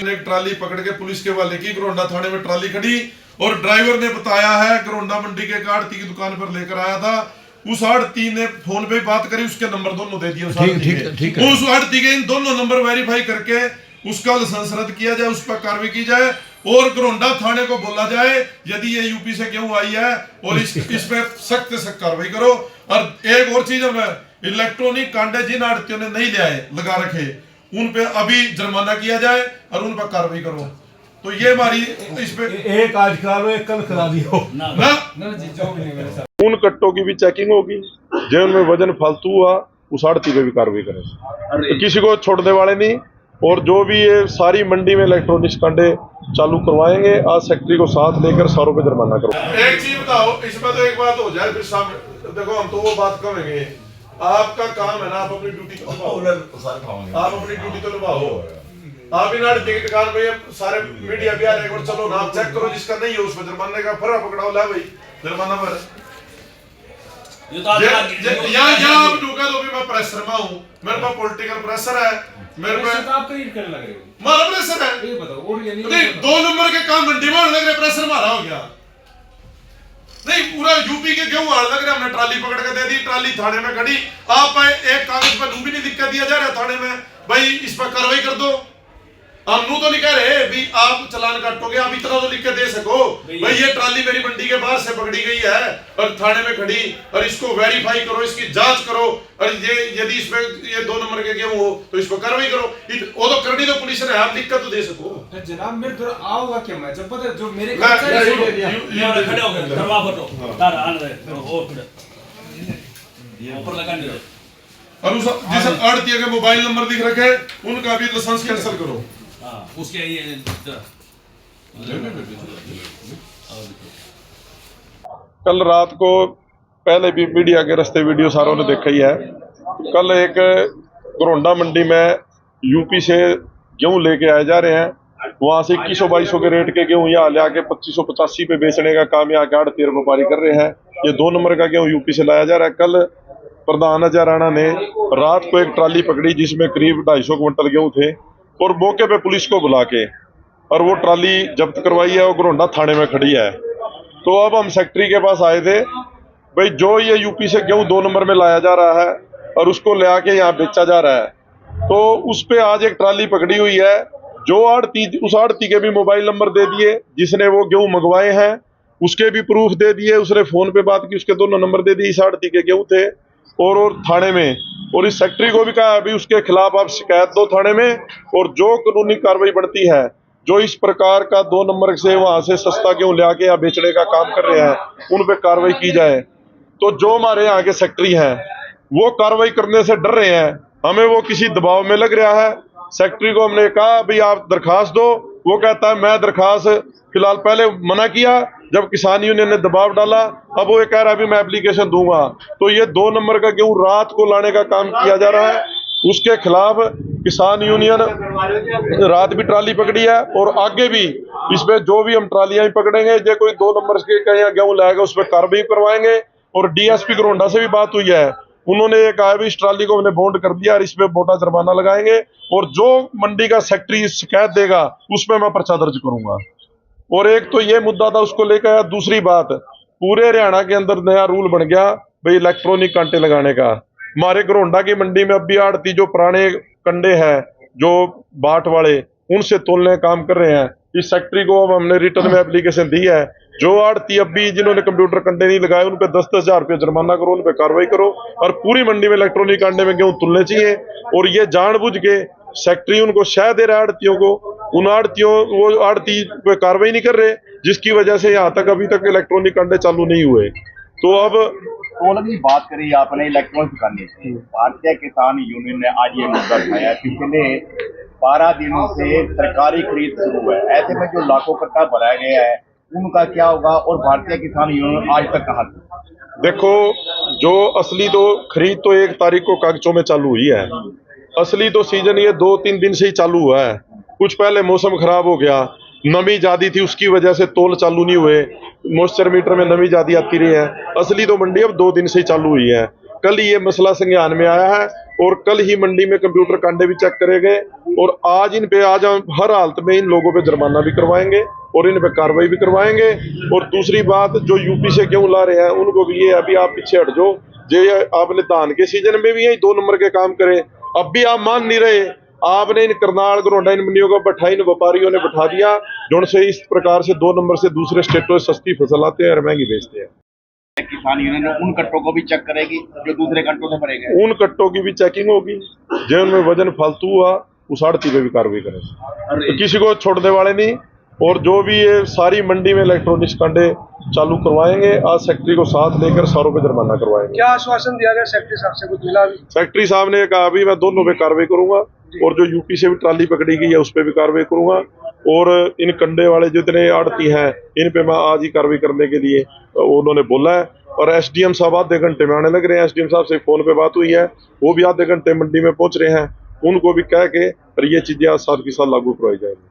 एक ट्राली पकड़ के पुलिस के वाले की घरोंडा थाने में ट्राली खड़ी और ड्राइवर ने बताया है घरोंडा मंडी के आड़ती की दुकान पर लेकर आया था। उस आड़ती ने फोन पे बात करी, उसके नंबर दोनों दे दिए उस आड़ती के। उस आड़ती के इन दोनों नंबर वेरीफाई करके उसका लाइसेंस रद्द किया जाए, उस पर कार्रवाई की जाए और घरोंडा थाने को बोला जाए यदि ये यूपी से क्यों आई है और इस पे सख्त से सख्त कार्रवाई करो। और एक और चीज है, इलेक्ट्रॉनिक कांटे जिन आड़तियों ने नहीं लिया है लगा रखे उन पे अभी जुर्माना किया जाए और उन पर कार्रवाई करो। तो ये हमारी इस पे एक आज करो एक कल करा दियो ना उन कट्टों की भी चेकिंग होगी जिनमें वजन फालतू हुआ, उस आड़ती पे भी कार्रवाई करेंगे, तो किसी को छोड़ने वाले नहीं। और जो भी ये सारी मंडी में इलेक्ट्रॉनिक्स कांटे चालू करवाएंगे, आज सेक्रेटरी को साथ लेकर सारों पे जुर्माना करो। एक चीज बताओ, इसमें तो एक बात हो जाए फिर सामने देखो, हम तो वो बात करेंगे, आपका काम है ना, आप अपनी ड्यूटी तो निभाओ, आप अपनी ड्यूटी तो निभाओ। आप इन आड़ती की दुकान पे सारे मीडिया भी आ रहे हैं, चलो ना आप चेक करो, जिसका नहीं है उसमें जुर्माने का फर्क पकड़ाओ, ला भाई जुर्माना पर। यहाँ आप ढूंढा तो भी मैं प्रेशर में हूँ, मेरे पास पॉलिटिकल प्रेशर है, मेरे पे आप रीड करने लग रहे हो, मारा प्रेशर है। ये बताओ और ये नहीं 2 नंबर के काम में डिमांड लग रहे, प्रेशर मारा हो गया नहीं, पूरा यूपी के क्यों हाल लग रहा है। हमने ट्राली पकड़ के दे दी, ट्राली थाने में खड़ी, आप एक कागज पर भी नहीं लिख के दिया जा रहा थाने में भाई इस पर कार्रवाई कर दो। हम नू तो नहीं कह रहे भी आप चालान काटोगे, आप इतना तो लिख के दे सको भाई ये ट्राली मेरी मंडी के बाहर से पकड़ी गई है और थाने में खड़ी, और इसको वेरीफाई करो, इसकी जांच करो, और ये यदि इसमें ये 2 नंबर के गेहूं हो तो इस पर कार्रवाई करो। वो तो करनी तो पुलिस ने, आप लिख कर तो दे सको। जनाब मेरे तो आओगा क्या, मैं जब पता जो मेरे खड़े हो गए करवा फोटो तार आन रहे और ऊपर लगा दो, और उस जिस आड़ती के मोबाइल नंबर दिख रखे उनका भी लाइसेंस कैंसिल करो। उसके ये कल रात को पहले भी मीडिया के रास्ते वीडियो सारों ने देखा ही है। कल एक घरोंडा मंडी में यूपी से गेहूं लेके आए जा रहे हैं, वहां से 2100-2200 के रेट के गेहूं यहाँ ले आके 2585 पे बेचने का काम यहाँ के आड़ती व्यापारी कर रहे हैं। ये 2 नंबर का गेहूं यूपी से लाया जा रहा है। कल प्रधान अजय राणा ने रात को एक ट्राली पकड़ी जिसमें करीब 250 क्विंटल गेहूं थे और मौके पे पुलिस को बुला के और वो ट्राली जब्त करवाई है, वो घरोंडा थाने में खड़ी है। तो अब हम सेक्रेटरी के पास आए थे, भाई जो ये यूपी से गेहूं 2 नंबर में लाया जा रहा है और उसको ले आके यहाँ बेचा जा रहा है, तो उस पे आज एक ट्राली पकड़ी हुई है। जो आड़ती, उस आड़ती के भी मोबाइल नंबर दे दिए, जिसने वो गेहूं मंगवाए हैं उसके भी प्रूफ दे दिए, उसने फोन पे बात की, उसके दोनों नंबर दे दिए, इस आड़ती के गेहूं थे और थाने में। और इस सेक्रेटरी को भी कहा अभी उसके खिलाफ आप शिकायत दो थाने में, और जो कानूनी कार्रवाई बढ़ती है, जो इस प्रकार का 2 नंबर से वहां से सस्ता गेहूं ले आके या बेचने का काम कर रहे हैं उन पे कार्रवाई की जाए। तो जो हमारे यहाँ के सेक्रेटरी हैं वो कार्रवाई करने से डर रहे हैं, हमें वो किसी दबाव में लग रहा है। सेक्रेटरी को हमने कहा भाई आप दरखास्त दो, वो कहता है मैं दरखास्त फिलहाल, पहले मना किया जब किसान यूनियन ने दबाव डाला, अब वो ये कह रहा है अभी मैं एप्लीकेशन दूंगा। तो ये 2 नंबर का गेहूं रात को लाने का काम किया जा रहा है, उसके खिलाफ किसान यूनियन रात भी ट्राली पकड़ी है और आगे भी इसमें जो भी हम ट्रालियां पकड़ेंगे, जो कोई 2 नंबर के कहीं गेहूं लाएगा उस पर कार्रवाई करवाएंगे। और डीएसपी घरोंडा से भी बात हुई है, उन्होंने ये कहा इस ट्राली को हमने बॉन्ड कर दिया और इस पे मोटा जुर्माना लगाएंगे, और जो मंडी का सेक्रेटरी शिकायत देगा उस पर मैं पर्चा दर्ज करूंगा। और एक तो ये मुद्दा था उसको लेकर आया। दूसरी बात, पूरे हरियाणा के अंदर नया रूल बन गया भाई इलेक्ट्रॉनिक कांटे लगाने का। हमारे घरोंडा की मंडी में अब भी आड़ती जो पुराने कंडे हैं जो बाट वाले उनसे तोलने का काम कर रहे हैं। इस सेक्रेटरी को अब हमने रिटर्न में एप्लीकेशन दी है, जो आड़ती अब भी जिन्होंने कंप्यूटर कंडे नहीं लगाए उन पे 10-10 हजार रुपये जुर्माना करो, उन पे कार्रवाई करो, और पूरी मंडी में इलेक्ट्रॉनिक कांटे में गेहूं तुलने चाहिए। और ये जानबूझ के सेक्रेटरी उनको शह दे रहा है आड़तियों को, उन आड़तियों वो आड़ती पे कार्रवाई नहीं कर रहे, जिसकी वजह से यहाँ तक अभी तक इलेक्ट्रॉनिक कांटे चालू नहीं हुए। तो अब की बात करी आपने इलेक्ट्रॉनिक करने से, भारतीय किसान यूनियन ने आज ये मुद्दा उठाया। पिछले 12 दिनों से सरकारी खरीद शुरू है, ऐसे में जो लाखों कट्टा भराया गया है उनका क्या होगा, और भारतीय किसान यूनियन आज तक कहाँ थी? देखो, जो असली तो खरीद तो 1 तारीख को कागजों में चालू हुई है, असली तो सीजन ये 2-3 दिन से ही चालू हुआ है। कुछ पहले मौसम खराब हो गया, नमी ज्यादा थी, उसकी वजह से तोल चालू नहीं हुए, मॉइस्चर मीटर में नमी ज्यादा आती रही है। असली तो मंडी अब 2 दिन से ही चालू हुई है। कल ही ये मसला संज्ञान में आया है और कल ही मंडी में कंप्यूटर कांडे भी चेक करे गए और आज हम हर हालत में इन लोगों पे जुर्माना भी करवाएंगे और इन पे कार्रवाई भी करवाएंगे। और दूसरी बात, जो यूपी से गेहूं ला रहे हैं उनको भी ये अभी आप पीछे हट जाओ, जे आपने धान के सीजन में भी यही 2 नंबर के काम करे, अब भी आप मान नहीं रहे। आपने इन करनाल घरोंडा इन मंडियों को बैठा, इन व्यापारियों ने बैठा दिया जो से इस प्रकार से 2 नंबर से दूसरे स्टेटों से सस्ती फसल आते हैं और महंगी बेचते हैं। किसान यूनियन उन कट्टों को भी चेक करेगी जो दूसरे कट्टों से भरे गए। उन कट्टों की भी चेकिंग होगी, जिनमें वजन फालतू हुआ उस आड़ती पे भी कार्रवाई करेंगे, तो किसी को छोड़ने वाले नहीं। और जो भी ये सारी मंडी में इलेक्ट्रॉनिक्स कांडे चालू करवाएंगे, आज सेक्रेटरी को साथ लेकर सारों पे जुर्माना करवाएंगे। क्या आश्वासन दिया गया सेक्रेटरी साहब से, कुछ मिला अभी? सेक्रेटरी साहब ने कहा अभी मैं दोनों पे कार्रवाई करूंगा और जो यूपी से भी ट्राली पकड़ी गई है उस पर भी कार्रवाई करूंगा और इन कंडे वाले जितने आड़ती हैं इन पे मैं आज ही कार्रवाई करने के लिए उन्होंने बोला है। और एसडीएम साहब आधे घंटे में आने लग रहे हैं, एसडीएम साहब से फोन पे बात हुई है, वो भी आधे घंटे मंडी में पहुंच रहे हैं, उनको भी कह के और ये चीजें आज साथ के साथ लागू करवाई जाएंगी।